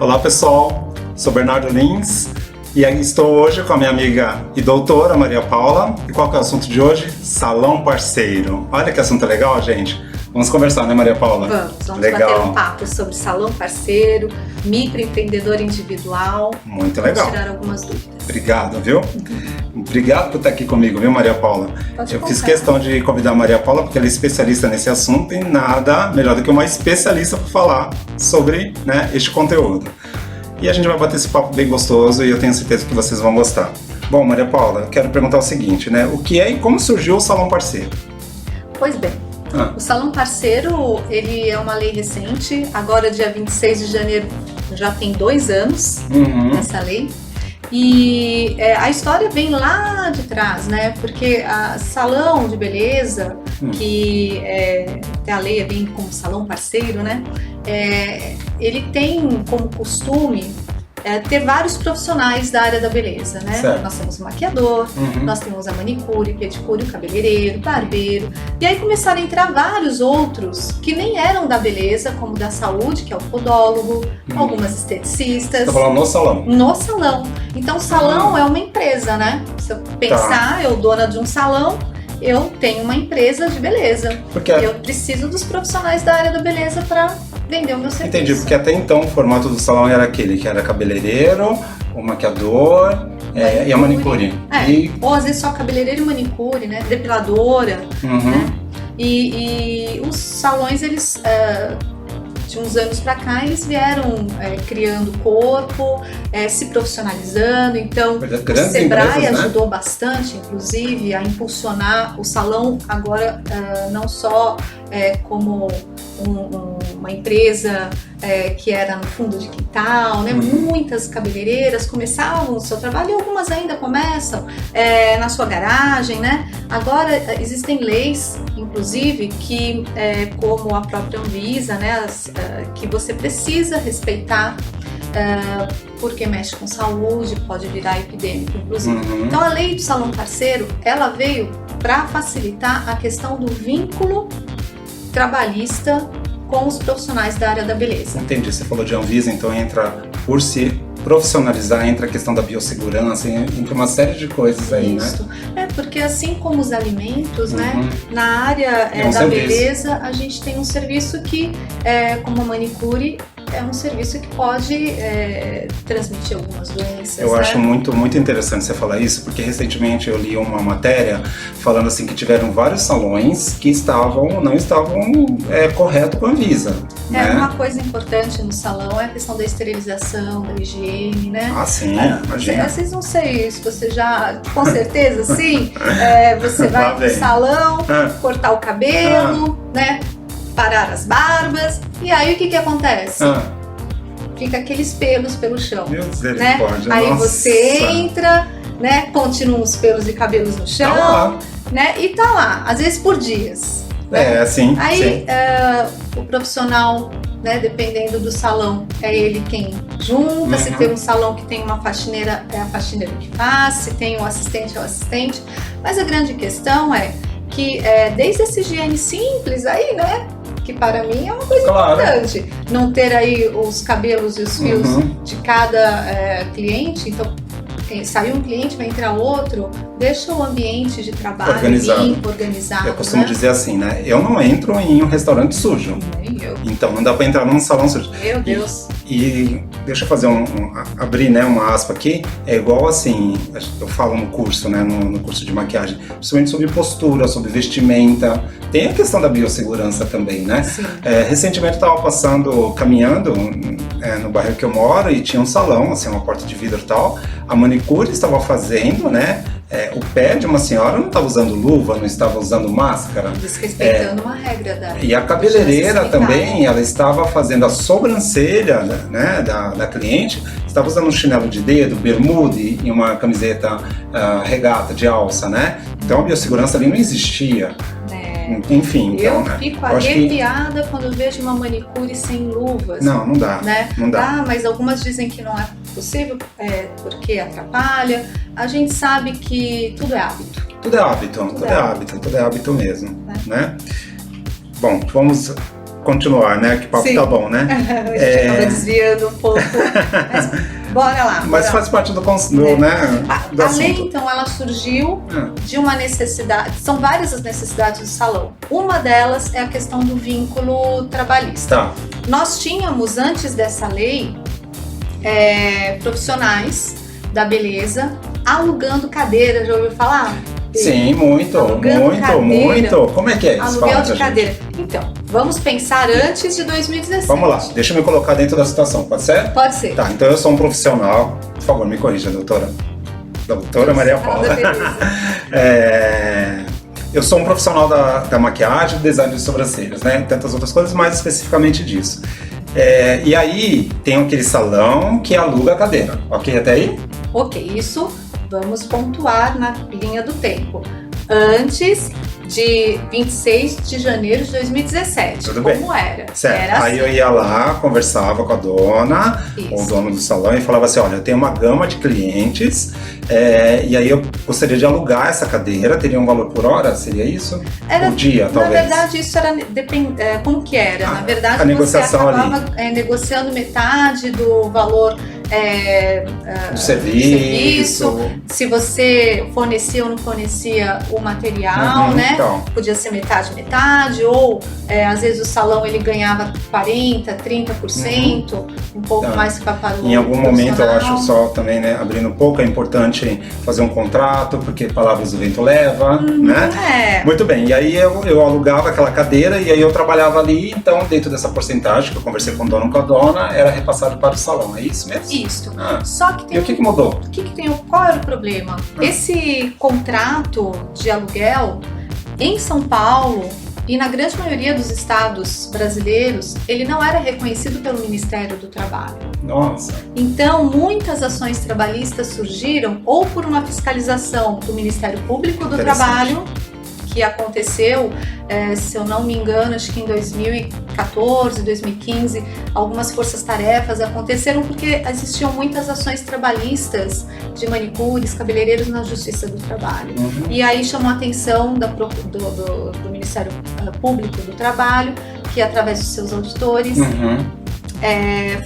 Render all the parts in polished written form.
Olá pessoal, sou Bernardo Lins e estou hoje com a minha amiga e doutora Maria Paula. E qual que é o assunto de hoje? Salão parceiro. Olha que assunto legal, gente. Vamos conversar, né, Maria Paula? Vamos legal. Bater um papo sobre salão parceiro, microempreendedor individual. Muito legal. Vamos tirar algumas dúvidas. Obrigado, viu? Obrigado por estar aqui comigo, viu, Maria Paula? Pode fiz questão de convidar a Maria Paula porque ela é especialista nesse assunto e nada melhor do que uma especialista para falar sobre, né, este conteúdo. E a gente vai bater esse papo bem gostoso e eu tenho certeza que vocês vão gostar. Bom, Maria Paula, eu quero perguntar o seguinte, né? O que é e como surgiu o Salão Parceiro? Pois bem, o Salão Parceiro, ele é uma lei recente. Agora, dia 26 de janeiro, já tem 2 anos essa lei. E a história vem lá de trás, né? Porque a salão de beleza, que a lei vem como salão parceiro, né? Ele tem como costume ter vários profissionais da área da beleza, né? Certo. Nós temos o maquiador, nós temos a manicure, pedicure, o cabeleireiro, barbeiro. E aí começaram a entrar vários outros que nem eram da beleza, como da saúde, que é o podólogo, algumas esteticistas. Você tá falando no salão? No salão. Então, o salão é uma empresa, né? Se eu pensar, eu dona de um salão, eu tenho uma empresa de beleza. Porque eu preciso dos profissionais da área da beleza para vender o meu serviço. Entendi, porque até então o formato do salão era aquele que era cabeleireiro, o maquiador e a manicure. Ou às vezes só cabeleireiro e manicure, né? Depiladora, né? E os salões, eles... de uns anos para cá, eles vieram criando corpo, se profissionalizando. Então, o Sebrae ajudou bastante, inclusive, a impulsionar o salão agora, não só como uma empresa que era no fundo de quintal, né? Muitas cabeleireiras começavam o seu trabalho e algumas ainda começam na sua garagem, né? Agora existem leis, inclusive, que como a própria Anvisa, né? Que você precisa respeitar porque mexe com saúde, pode virar epidêmico, inclusive. Então a lei do salão parceiro, ela veio para facilitar a questão do vínculo trabalhista com os profissionais da área da beleza. Entendi, você falou de Anvisa, então entra, por se profissionalizar, entra a questão da biossegurança, entra uma série de coisas aí, Isso. né? Porque assim como os alimentos, né, na área da beleza, a gente tem um serviço que, como a manicure, é um serviço que pode transmitir algumas doenças. Eu acho muito, muito interessante você falar isso, porque recentemente eu li uma matéria falando assim que tiveram vários salões que não estavam correto com a Anvisa. Né? Uma coisa importante no salão é a questão da esterilização, da higiene, né? Ah, sim, imagina. Vocês não sei se você já, com certeza, sim, você vai no salão, cortar o cabelo, né? Parar as barbas, e aí o que acontece? Fica aqueles pelos pelo chão, né? Aí você entra, né? Continuam os pelos e cabelos no chão, né? E tá lá, às vezes por dias. Né? Sim. Aí o profissional, né? Dependendo do salão, é ele quem junta. Se tem um salão que tem uma faxineira, é a faxineira que faz. Se tem um assistente, é o assistente. Mas a grande questão é que desde essa higiene simples aí, né? Que para mim é uma coisa importante. Não ter aí os cabelos e os fios de cada cliente. Então, saiu um cliente, vai entrar outro, deixa o ambiente de trabalho limpo, organizado. Eu costumo dizer assim, né? Eu não entro em um restaurante sujo. Nem eu. Então não dá para entrar num salão sujo. Meu Deus. E deixa eu fazer abrir, né, uma aspa aqui. É igual assim, eu falo no curso, né, no curso de maquiagem, principalmente sobre postura, sobre vestimenta. Tem a questão da biossegurança também, né? Sim. Recentemente eu estava caminhando no bairro que eu moro e tinha um salão, assim, uma porta de vidro e tal. A manicure estava fazendo, né? O pé de uma senhora não estava usando luva, não estava usando máscara. Desrespeitando uma regra da... E a cabeleireira também, ela estava fazendo a sobrancelha, né, da cliente, estava usando um chinelo de dedo, bermuda e uma camiseta regata de alça, né? Então a biossegurança ali não existia. Enfim, então, eu fico arrepiada quando vejo uma manicure sem luvas. Não dá, né? Não dá. Mas algumas dizem que não é possível porque atrapalha. A gente sabe que tudo é hábito. Tudo é hábito mesmo, né? Bom, vamos continuar, né? Que o papo Sim. tá bom, né? A gente acaba desviando um pouco. Mas bora lá. Mas faz parte do né, do a assunto. lei, então, ela surgiu de uma necessidade. São várias as necessidades do salão. Uma delas é a questão do vínculo trabalhista. Tá. Nós tínhamos, antes dessa lei, profissionais da beleza alugando cadeira. Já ouviu falar? Sim, muito. Como é que é isso? Aluguel de cadeira. Então, vamos pensar antes de 2017. Vamos lá, deixa eu me colocar dentro da situação, pode ser? Pode ser. Tá, então eu sou um profissional. Por favor, me corrija, doutora. Doutora Maria Paula. Eu sou um profissional da maquiagem, design de sobrancelhas, né? Tantas outras coisas, mais especificamente disso. E aí, tem aquele salão que aluga a cadeira. Ok até aí? Ok, isso vamos pontuar na linha do tempo. Antes de 26 de janeiro de 2017. Tudo bem. Como era? Certo. Era assim. Aí eu ia lá, conversava com a dona, ou o dono do salão, e falava assim, olha, eu tenho uma gama de clientes, e aí eu gostaria de alugar essa cadeira, teria um valor por hora? Seria isso? Era, por dia, talvez? Na verdade, isso era... como que era? Na verdade, a negociação você acabava ali. Negociando metade do valor do serviço. Se você fornecia ou não fornecia o material, né? Então. Podia ser metade, ou às vezes o salão ele ganhava 40%, 30%, um pouco mais que para o Em algum momento eu acho só também, né, abrindo um pouco, é importante fazer um contrato, porque palavras o vento leva, né? Muito bem, e aí eu alugava aquela cadeira e aí eu trabalhava ali, então dentro dessa porcentagem que eu conversei com o dono, com a dona, era repassado para o salão, é isso mesmo? Isso. Só que tem e o que mudou? Qual era o problema? Esse contrato de aluguel em São Paulo e na grande maioria dos estados brasileiros, ele não era reconhecido pelo Ministério do Trabalho. Nossa! Então, muitas ações trabalhistas surgiram ou por uma fiscalização do Ministério Público do Trabalho, que aconteceu, se eu não me engano, acho que em 2014, 2015, algumas forças-tarefas aconteceram porque existiam muitas ações trabalhistas de manicures, cabeleireiros na Justiça do Trabalho. E aí chamou a atenção do Ministério Público do Trabalho, que através dos seus auditores,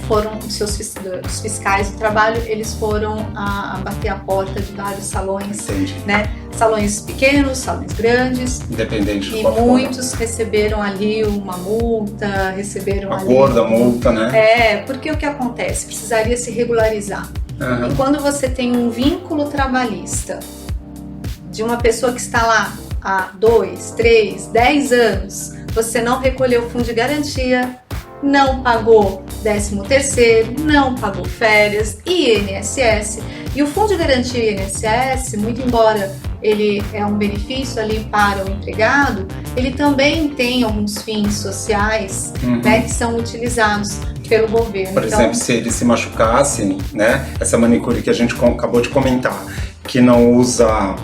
foram os fiscais do trabalho, eles foram a bater a porta de vários salões, né? Salões pequenos, salões grandes, independente e muitos receberam ali uma multa, receberam ali gorda multa, né? Porque o que acontece? Precisaria se regularizar. E quando você tem um vínculo trabalhista de uma pessoa que está lá há 2, 3, 10 anos, você não recolheu o fundo de garantia, não pagou 13º, não pagou férias, INSS. E o Fundo de Garantia e INSS, muito embora ele é um benefício ali para o empregado, ele também tem alguns fins sociais, né, que são utilizados pelo governo. Por exemplo, se ele se machucasse, né, essa manicure que a gente acabou de comentar, que não usa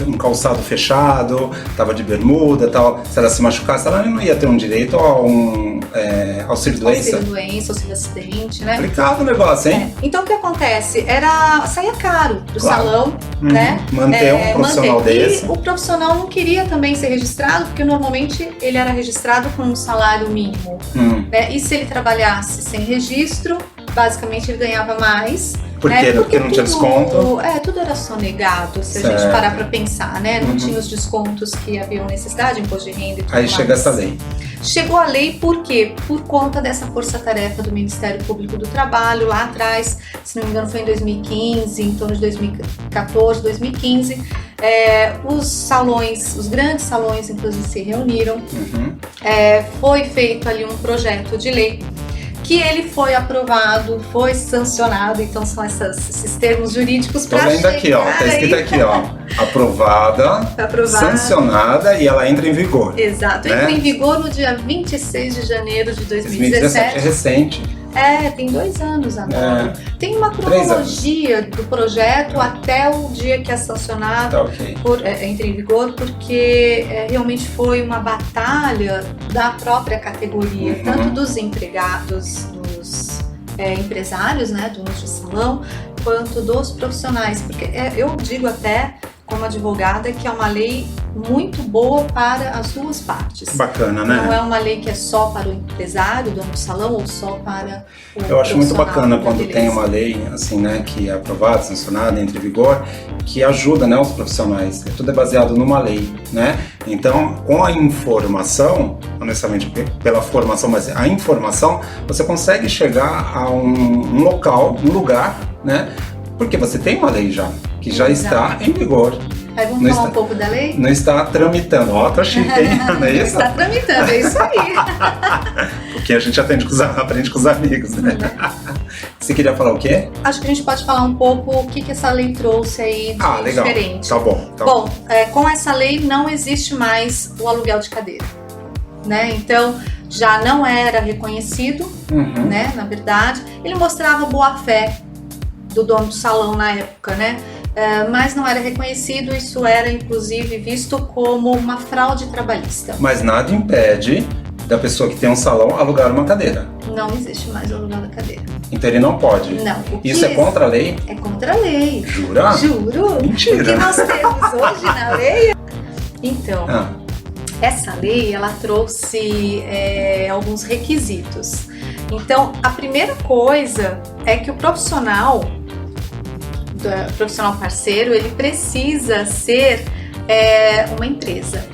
um calçado fechado, tava de bermuda e tal, se ela se machucasse, ela não ia ter um direito a um auxílio-doença. Auxílio-doença, auxílio-acidente, né? Complicado o negócio, hein? Então o que acontece? Saía caro pro salão, né? Manter um profissional desse. E o profissional não queria também ser registrado, porque normalmente ele era registrado com um salário mínimo. Né? E se ele trabalhasse sem registro, basicamente ele ganhava mais. Por quê? Porque não tinha desconto? Tudo era sonegado, se a gente parar pra pensar, né? Não tinha os descontos que haviam necessidade, imposto de renda e tudo mais. Aí chega essa lei. Chegou a lei por quê? Por conta dessa força-tarefa do Ministério Público do Trabalho, lá atrás, se não me engano foi em 2015, em torno de 2014, 2015, os grandes salões, inclusive, se reuniram, foi feito ali um projeto de lei, que ele foi aprovado, foi sancionado, então são esses termos jurídicos para chegar. Tô vendo aqui, ó, tá escrito aqui, ó, aprovada, sancionada e ela entra em vigor. Exato, entra em vigor no dia 26 de janeiro de 2017. É recente. Tem 2 anos agora. Tem uma cronologia do projeto até o dia que é sancionado, entra em vigor, porque realmente foi uma batalha da própria categoria, tanto dos empregados, dos empresários, né, donos de salão, quanto dos profissionais, porque eu digo até, como advogada, que é uma lei muito boa para as duas partes. Bacana, né? Não é uma lei que é só para o empresário, dono do salão, ou só para o Eu acho muito bacana quando beleza. tem uma lei, assim, né, que é aprovada, sancionada, entra em vigor, que ajuda, né, os profissionais. Tudo é baseado numa lei, né? Então, com a informação, não necessariamente pela formação, mas a informação, você consegue chegar a um local, um lugar, né? Porque você tem uma lei já, que já está em vigor. Aí vamos falar um pouco da lei? Não está tramitando. Ó, tá chique, hein? Não é isso? Está tramitando, é isso aí. Porque a gente aprende com os amigos, né? Você queria falar o quê? Acho que a gente pode falar um pouco o que essa lei trouxe aí de legal. diferente. Tá bom. Bom, com essa lei não existe mais o aluguel de cadeira, né? Então, já não era reconhecido, né? Na verdade, ele mostrava boa-fé do dono do salão na época, né? Mas não era reconhecido, isso era inclusive visto como uma fraude trabalhista. Mas nada impede da pessoa que tem um salão alugar uma cadeira. Não existe mais o aluguel da cadeira. Então ele não pode. Não. Isso é contra a lei? É contra a lei. Jura? Juro. Mentira. O que nós temos hoje na lei? Então, essa lei, ela trouxe alguns requisitos. Então, a primeira coisa é que o profissional parceiro, ele precisa ser uma empresa.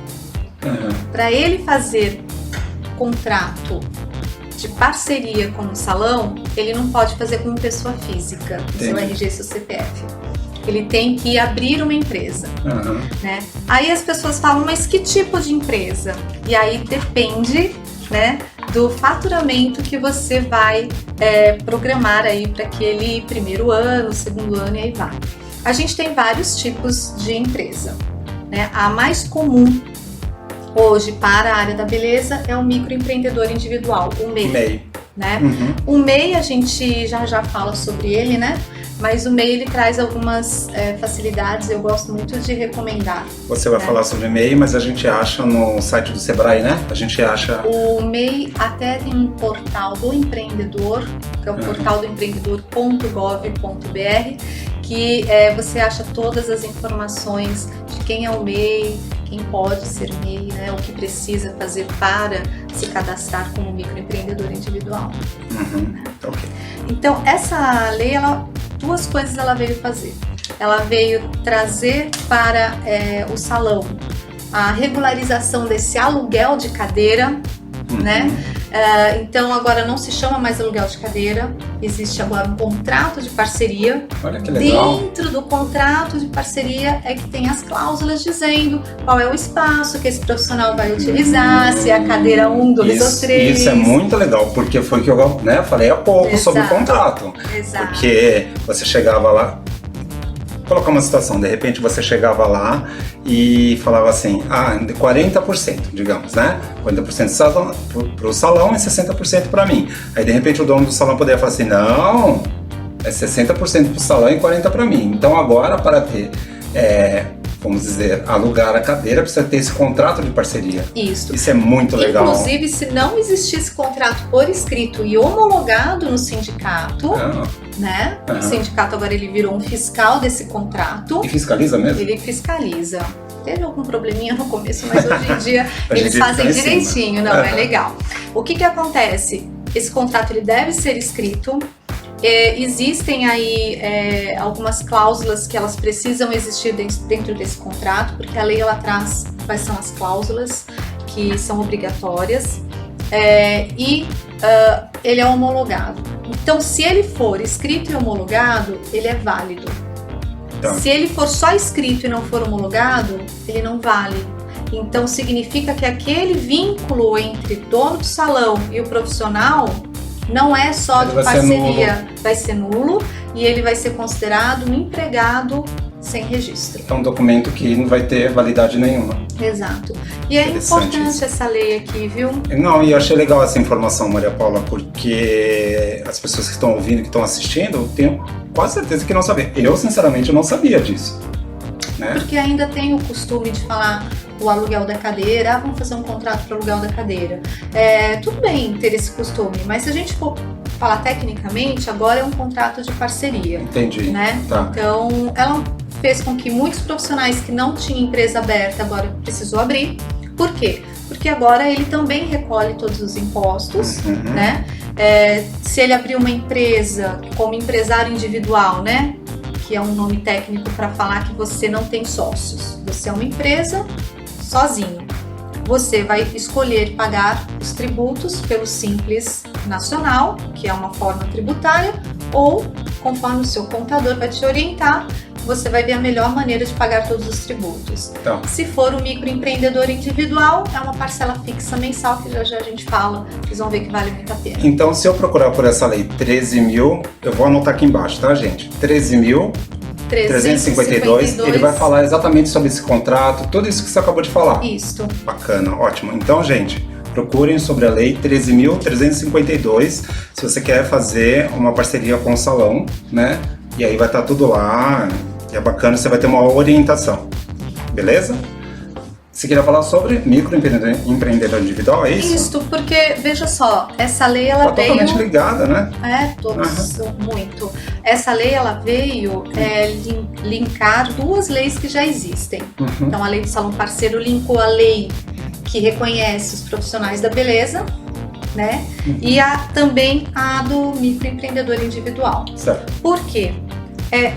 Para ele fazer contrato de parceria com um salão, ele não pode fazer como pessoa física, seu RG, seu CPF. Ele tem que abrir uma empresa, né? Aí as pessoas falam, mas que tipo de empresa? E aí depende, né, do faturamento que você vai programar aí para aquele primeiro ano, segundo ano e aí vai. A gente tem vários tipos de empresa, né? A mais comum hoje para a área da beleza é o microempreendedor individual, o MEI. Né? O MEI, a gente já fala sobre ele, né? Mas o MEI, ele traz algumas facilidades, eu gosto muito de recomendar. Você vai falar sobre o MEI, mas a gente acha no site do Sebrae, né? A gente acha... O MEI até tem um portal do empreendedor, que é o portal do empreendedor.gov.br, que você acha todas as informações de quem é o MEI, quem pode ser MEI, né? O que precisa fazer para se cadastrar como microempreendedor individual. Ok. Então, essa lei, duas coisas ela veio fazer. Ela veio trazer para o salão a regularização desse aluguel de cadeira, né? Então agora não se chama mais aluguel de cadeira, existe agora um contrato de parceria. Olha que legal. Dentro do contrato de parceria é que tem as cláusulas dizendo qual é o espaço que esse profissional vai utilizar, se é a cadeira 1, 2 ou 3. Isso é muito legal, porque foi o que eu falei há pouco sobre o contrato. Exato. Porque você chegava lá, vou colocar uma situação, de repente você chegava lá e falava assim, 40%, digamos, né? 40% para o salão e 60% para mim. Aí de repente o dono do salão poderia falar assim, não, é 60% para o salão e 40% para mim. Então agora para ter, vamos dizer, alugar a cadeira, precisa ter esse contrato de parceria. Isso é muito legal. Inclusive, se não existisse contrato por escrito e homologado no sindicato, né? O sindicato agora ele virou um fiscal desse contrato. E fiscaliza mesmo? Ele fiscaliza. Teve algum probleminha no começo, mas hoje em dia eles fazem direitinho, não é legal. O que acontece? Esse contrato ele deve ser escrito. Existem aí algumas cláusulas que elas precisam existir dentro desse contrato, porque a lei ela traz quais são as cláusulas que são obrigatórias ele é homologado. Então, se ele for escrito e homologado, ele é válido. Se ele for só escrito e não for homologado, ele não vale. Então, significa que aquele vínculo entre dono do salão e o profissional não é só de parceria, vai ser nulo e ele vai ser considerado um empregado sem registro. É um documento que não vai ter validade nenhuma. Exato. E é importante essa lei aqui, viu? Não, e eu achei legal essa informação, Maria Paula, porque as pessoas que estão ouvindo, que estão assistindo, eu tenho quase certeza que não sabiam. Eu, sinceramente, não sabia disso. Né? Porque ainda tem o costume de falar o aluguel da cadeira, vamos fazer um contrato para o aluguel da cadeira. Tudo bem ter esse costume, mas se a gente for falar tecnicamente, agora é um contrato de parceria. Entendi. Né? Tá. Então, ela fez com que muitos profissionais que não tinham empresa aberta agora precisou abrir. Por quê? Porque agora ele também recolhe todos os impostos, né? Se ele abrir uma empresa como empresário individual, né? Que é um nome técnico para falar que você não tem sócios. Você é uma empresa sozinho. Você vai escolher pagar os tributos pelo Simples Nacional, que é uma forma tributária, ou, conforme o seu contador vai te orientar, você vai ver a melhor maneira de pagar todos os tributos. Então. Se for o microempreendedor individual, é uma parcela fixa mensal, que já a gente fala, vocês vão ver que vale muito a pena. Então, se eu procurar por essa lei 13.000, eu vou anotar aqui embaixo, tá, gente? 13.352, ele vai falar exatamente sobre esse contrato, tudo isso que você acabou de falar. Isso. Bacana, ótimo. Então, gente, procurem sobre a lei 13.352 se você quer fazer uma parceria com o salão, né? E aí vai estar tudo lá, e é bacana, você vai ter uma orientação, beleza? Você queria falar sobre microempreendedor individual, é isso? Isso, porque, veja só, essa lei ela tá veio... totalmente ligada, né? Todos, muito. Essa lei ela veio linkar duas leis que já existem. Então, a lei do Salão Parceiro linkou a lei que reconhece os profissionais da beleza, né? E também a do microempreendedor individual. Certo. Por quê?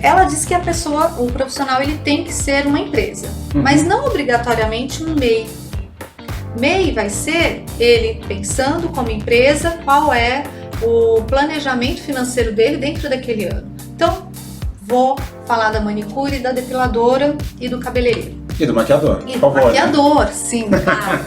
Ela diz que a pessoa, o profissional, ele tem que ser uma empresa, mas não obrigatoriamente um MEI. MEI vai ser ele pensando como empresa qual é o planejamento financeiro dele dentro daquele ano. Então, vou falar da manicure, da depiladora e do cabeleireiro. E do maquiador, E por do favor. maquiador, né? sim, claro.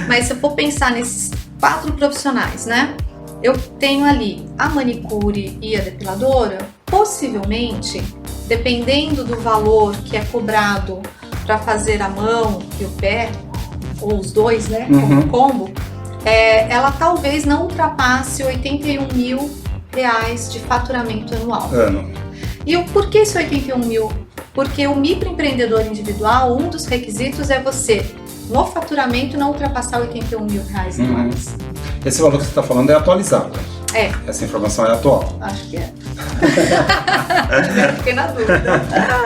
Mas se eu for pensar nesses 4 profissionais, né? Eu tenho ali a manicure e a depiladora, possivelmente, dependendo do valor que é cobrado para fazer a mão e o pé, ou os dois, né, como um combo, ela talvez não ultrapasse R$81 mil de faturamento anual. E por que esse 81 mil? Porque o microempreendedor individual, um dos requisitos é você, no faturamento, não ultrapassar R$81 mil anuais. Esse valor que você está falando é atualizado. Essa informação é atual. Acho que é. Fiquei na dúvida.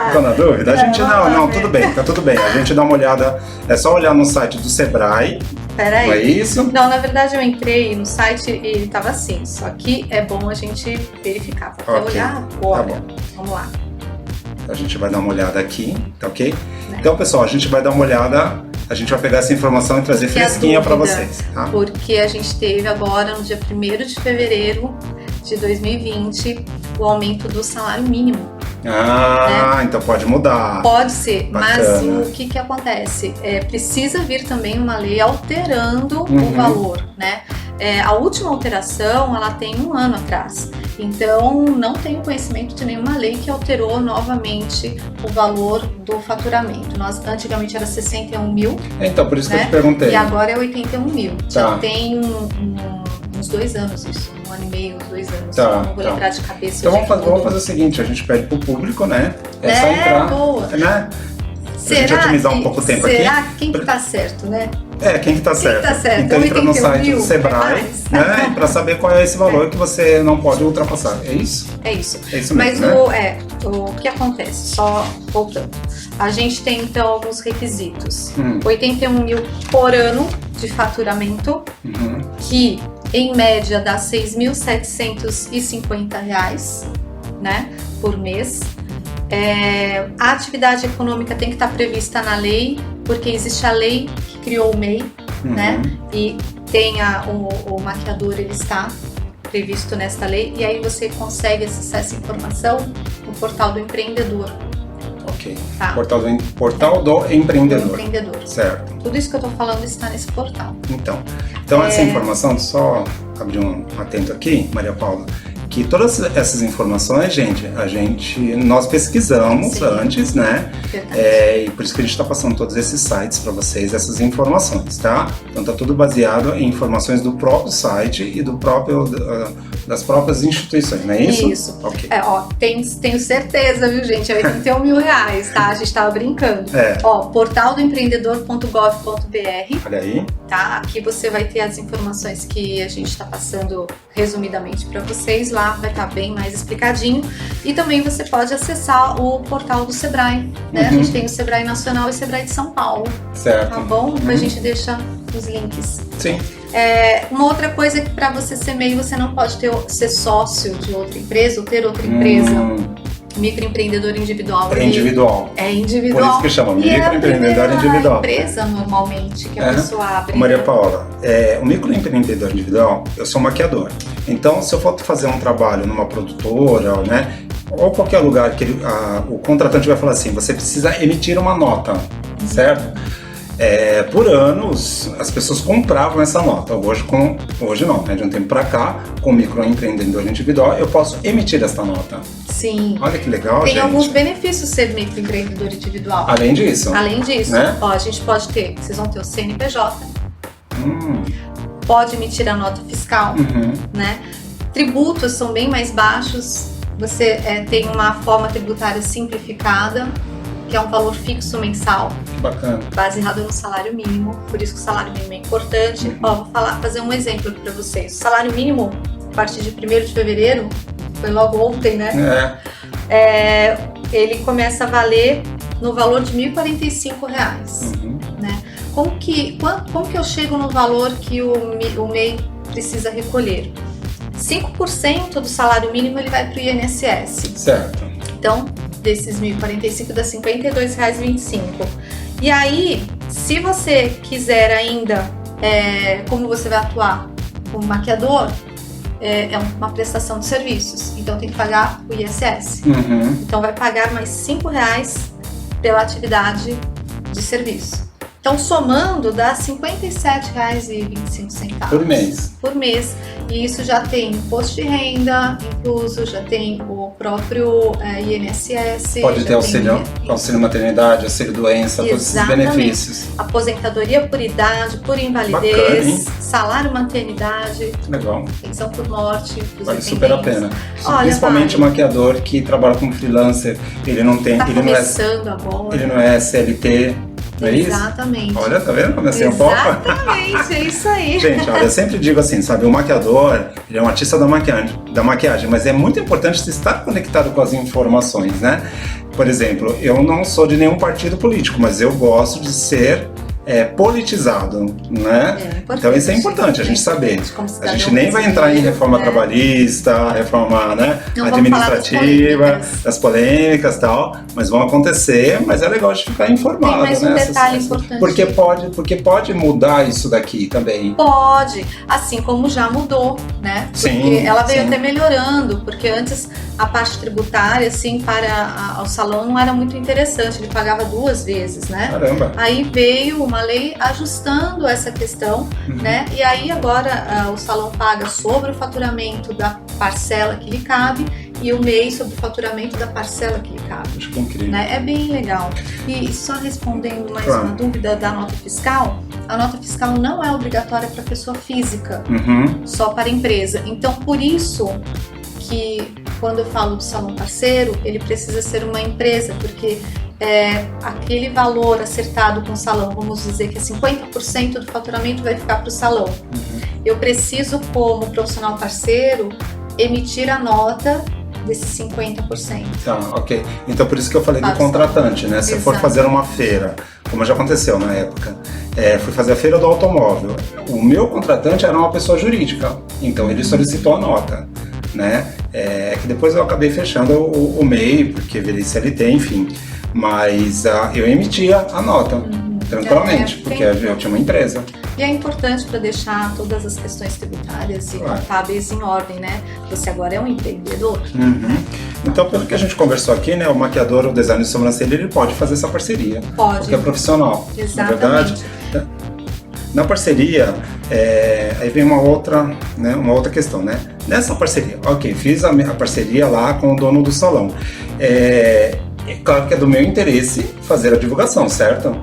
Ficou na dúvida? A gente não, tudo bem, tá tudo bem. A gente dá uma olhada, é só olhar no site do Sebrae. Peraí. Não é isso? Não, na verdade eu entrei no site e ele tava assim, só que é bom a gente verificar. Vou até olhar agora. Tá bom. Vamos lá. A gente vai dar uma olhada aqui, tá ok? Então, pessoal, a gente vai dar uma olhada, a gente vai pegar essa informação e trazer fresquinha para vocês, tá? Porque a gente teve agora, no dia 1º de fevereiro de 2020, o aumento do salário mínimo. Né? Então pode mudar. Pode ser, bacana. mas o que acontece? Precisa vir também uma lei alterando o valor, né? A última alteração, ela tem 1 ano atrás. Então, não tenho conhecimento de nenhuma lei que alterou novamente o valor do faturamento. Antigamente era 61 mil. Então, por isso que eu te perguntei. E agora é 81 mil. Tá. Já tem uns 2 anos isso. 1 ano e meio, uns 2 anos. Tá, não vou lembrar de cabeça. Então vamos fazer o seguinte, a gente pede pro público, né? É só entrar. Boa. Né? Pra gente otimizar um pouco o tempo aqui. Será que quem que tá certo, né? Quem que tá certo? Tá certo? Então entra no site do Sebrae, né? Pra saber qual é esse valor que você não pode ultrapassar. É isso? É isso. É isso mesmo, mas o que acontece? Só voltando. A gente tem então alguns requisitos. 81 mil por ano de faturamento, que em média dá R$6.750, né, por mês. A atividade econômica tem que estar prevista na lei, porque existe a lei que criou o MEI, né? E tem o maquiador, ele está previsto nesta lei, e aí você consegue acessar essa informação no portal do empreendedor. Ok. Tá. Portal do empreendedor. Do empreendedor. Certo. Tudo isso que eu tô falando está nesse portal. Então essa informação, só abrir um atento aqui, Maria Paula, que todas essas informações, gente, nós pesquisamos antes, né? E por isso que a gente está passando todos esses sites para vocês, essas informações, tá? Então tá tudo baseado em informações do próprio site e do próprio das próprias instituições, não é isso? Isso. Okay. Tenho certeza, viu, gente? É R$81 mil, tá? A gente tava brincando. Portaldoempreendedor.gov.br. Olha aí. Tá? Aqui você vai ter as informações que a gente está passando resumidamente para vocês. Lá vai estar bem mais explicadinho. E também você pode acessar o portal do Sebrae, né? A gente tem o Sebrae Nacional e o Sebrae de São Paulo. Certo. Tá bom? A gente deixa os links. Sim. Uma outra coisa é que para você ser MEI, você não pode ser sócio de outra empresa ou ter outra empresa. Microempreendedor individual. É individual. É individual. Por isso que chama microempreendedor individual. Empresa normalmente que a pessoa abre. Maria Paula, o microempreendedor individual, eu sou maquiador. Então, se eu for fazer um trabalho numa produtora, né, ou qualquer lugar que o contratante vai falar assim, você precisa emitir uma nota, certo? Por anos, as pessoas compravam essa nota. Hoje não, né? De um tempo para cá, com o microempreendedor individual, eu posso emitir essa nota. Sim. Olha que legal, Tem gente. alguns benefícios ser microempreendedor individual. Além disso, né? A gente pode ter, vocês vão ter o CNPJ, pode emitir a nota fiscal, né? Tributos são bem mais baixos, você tem uma forma tributária simplificada, que é um valor fixo mensal. Que bacana. Baseado no salário mínimo, por isso que o salário mínimo é importante. Vou fazer um exemplo aqui para vocês. O salário mínimo, a partir de 1º de fevereiro, foi logo ontem, né? Ele começa a valer no valor de R$1.045, né? Como que eu chego no valor que o MEI precisa recolher? 5% do salário mínimo ele vai para o INSS. Certo. Então, desses 1.045 dá R$52,25. E aí, se você quiser ainda, como você vai atuar como maquiador, é uma prestação de serviços, então tem que pagar o ISS. Então vai pagar mais R$5 pela atividade de serviço. Então somando dá R$57,25 por mês. E isso já tem imposto de renda incluso, já tem o próprio INSS. Pode ter auxílio maternidade, auxílio doença, todos esses benefícios. Aposentadoria por idade, por invalidez, salário maternidade, legal. Pensão por morte. Vale super a pena. Principalmente o maquiador que trabalha como freelancer, ele não tem. Tá começando agora. Ele não é CLT. Não é isso? Exatamente. Olha, tá vendo como é assim um pouco? Exatamente, é isso aí. Gente, olha, eu sempre digo assim, sabe, o maquiador, ele é um artista da maquiagem, mas é muito importante você estar conectado com as informações, né? Por exemplo, eu não sou de nenhum partido político, mas eu gosto de ser politizado, né? Então isso é importante a gente saber. A gente nem vai entrar em reforma trabalhista, reforma, né, administrativa, das polêmicas e tal, mas vão acontecer, mas é legal de ficar informado. Tem mais um detalhe importante. Porque pode mudar isso daqui também. Pode, assim como já mudou, né? Porque ela veio até melhorando, porque antes a parte tributária, assim, para o salão não era muito interessante, ele pagava 2 vezes, né? Caramba! Aí veio uma lei ajustando essa questão, né? E aí agora o salão paga sobre o faturamento da parcela que lhe cabe e o MEI sobre o faturamento da parcela que lhe cabe. Acho que é incrível. Né? É bem legal. E só respondendo mais uma dúvida da nota fiscal, a nota fiscal não é obrigatória para pessoa física, só para empresa. Então, por isso que quando eu falo do salão parceiro, ele precisa ser uma empresa, porque aquele valor acertado com o salão, vamos dizer que 50% do faturamento vai ficar para o salão. Eu preciso, como profissional parceiro, emitir a nota desses 50%. Tá, ok. Então por isso que eu falei do contratante, né? Se eu for fazer uma feira, como já aconteceu na época, fui fazer a feira do automóvel. O meu contratante era uma pessoa jurídica, então ele solicitou a nota, né? Que depois eu acabei fechando o MEI, porque virei CLT, enfim. Mas eu emitia a nota, tranquilamente, porque eu tinha uma empresa. E é importante para deixar todas as questões tributárias e contábeis em ordem, né? Você agora é um empreendedor. Então, pelo que a gente conversou aqui, né, o maquiador, o design de sobrancelha, ele pode fazer essa parceria. Pode. Porque é profissional. Exatamente. Na verdade, na parceria, aí vem uma outra questão, né? Nessa parceria, ok, fiz a parceria lá com o dono do salão. É claro que é do meu interesse fazer a divulgação, certo?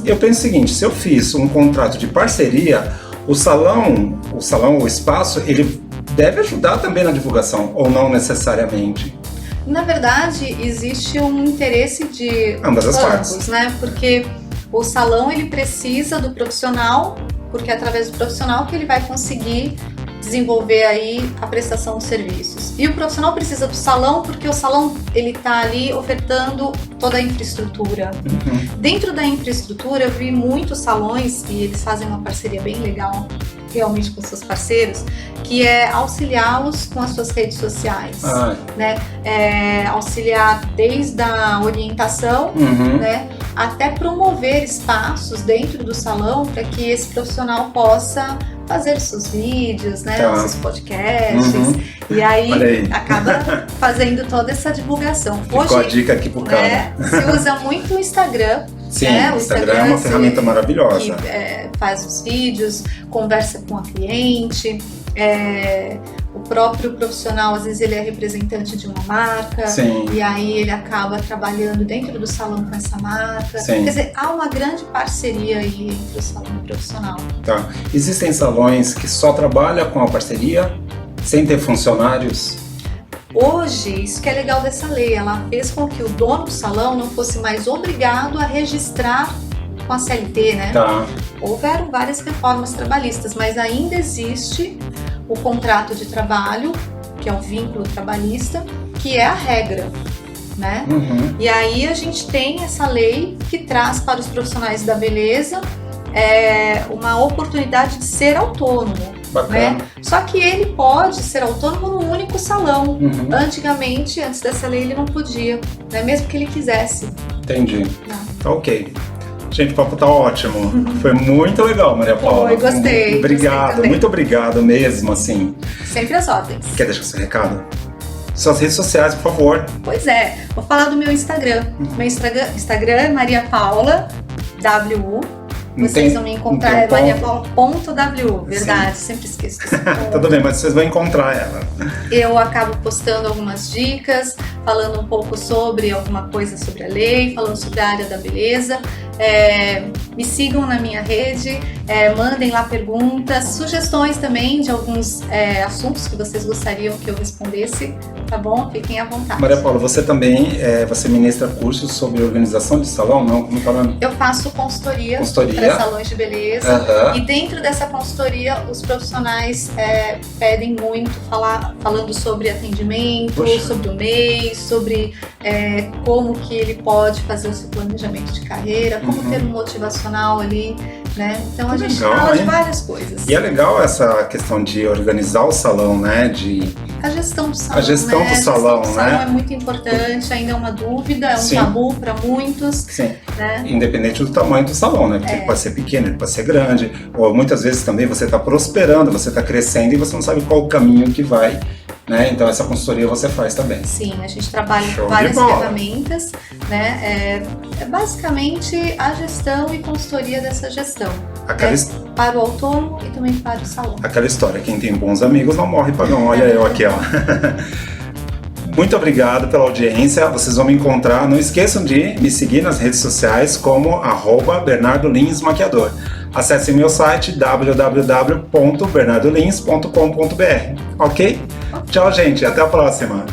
Eu penso o seguinte, se eu fiz um contrato de parceria, o salão, o espaço, ele deve ajudar também na divulgação, ou não necessariamente? Na verdade, existe um interesse de ambas as partes, né? Porque o salão ele precisa do profissional, porque é através do profissional que ele vai conseguir desenvolver aí a prestação de serviços. E o profissional precisa do salão porque o salão ele está ali ofertando toda a infraestrutura. Dentro da infraestrutura eu vi muitos salões e eles fazem uma parceria bem legal realmente com seus parceiros, que é auxiliá-los com as suas redes sociais, né? Auxiliar desde a orientação, né, até promover espaços dentro do salão para que esse profissional possa fazer seus vídeos, né, seus podcasts, e aí acaba fazendo toda essa divulgação. Ficou a dica aqui pro cara. Se usa muito o Instagram. Sim, o Instagram é uma ferramenta maravilhosa. Que faz os vídeos, conversa com a cliente, o próprio profissional, às vezes ele é representante de uma marca, e aí ele acaba trabalhando dentro do salão com essa marca. Quer dizer, há uma grande parceria aí entre o salão e o profissional. Tá. Existem salões que só trabalham com a parceria, sem ter funcionários? Hoje, isso que é legal dessa lei, ela fez com que o dono do salão não fosse mais obrigado a registrar com a CLT, né? Houveram várias reformas trabalhistas, mas ainda existe o contrato de trabalho, que é o vínculo trabalhista, que é a regra, né? E aí a gente tem essa lei que traz para os profissionais da beleza uma oportunidade de ser autônomo. Né? Só que ele pode ser autônomo num único salão. Antigamente, antes dessa lei, ele não podia, né? Mesmo que ele quisesse. Entendi. Tá ok. Gente, o papo tá ótimo. Foi muito legal, Maria Paula. Foi, gostei. Obrigado, gostei muito obrigado mesmo, assim. Sempre as ordens. Quer deixar seu recado? Suas redes sociais, por favor. Pois é, vou falar do meu Instagram. Meu Instagram é Maria Paula WU. Vocês vão me encontrar, é mariapaula.w, verdade, sempre esqueço. Tudo bem, mas vocês vão encontrar ela. Eu acabo postando algumas dicas, falando um pouco sobre alguma coisa sobre a lei, falando sobre a área da beleza. Me sigam na minha rede, mandem lá perguntas, sugestões também de alguns assuntos que vocês gostariam que eu respondesse, tá bom? Fiquem à vontade. Maria Paula, você também você ministra cursos sobre organização de salão, não? Como falando? Eu faço consultoria para salões de beleza e dentro dessa consultoria os profissionais pedem muito falando sobre atendimento, sobre o mês, sobre como que ele pode fazer o seu planejamento de carreira, como ter um motivacional ali, né? Então a gente fala de várias coisas. E é legal essa questão de organizar o salão, né? A gestão do salão, a gestão do salão, é muito importante, ainda é uma dúvida, é um tabu para muitos. Né? Independente do tamanho do salão, né? Porque ele pode ser pequeno, ele pode ser grande, ou muitas vezes também você está prosperando, você está crescendo e você não sabe qual o caminho que vai, né? Então essa consultoria você faz também. Sim, a gente trabalha com várias ferramentas, né? É basicamente a gestão e consultoria dessa gestão. Para o autônomo e também para o salão. Aquela história, quem tem bons amigos não morre pagão. Olha eu aqui, ó. Muito obrigado pela audiência. Vocês vão me encontrar. Não esqueçam de me seguir nas redes sociais como @BernardoLinsMaquiador. Acesse meu site www.bernardolins.com.br. Ok? Tchau, gente. Até a próxima.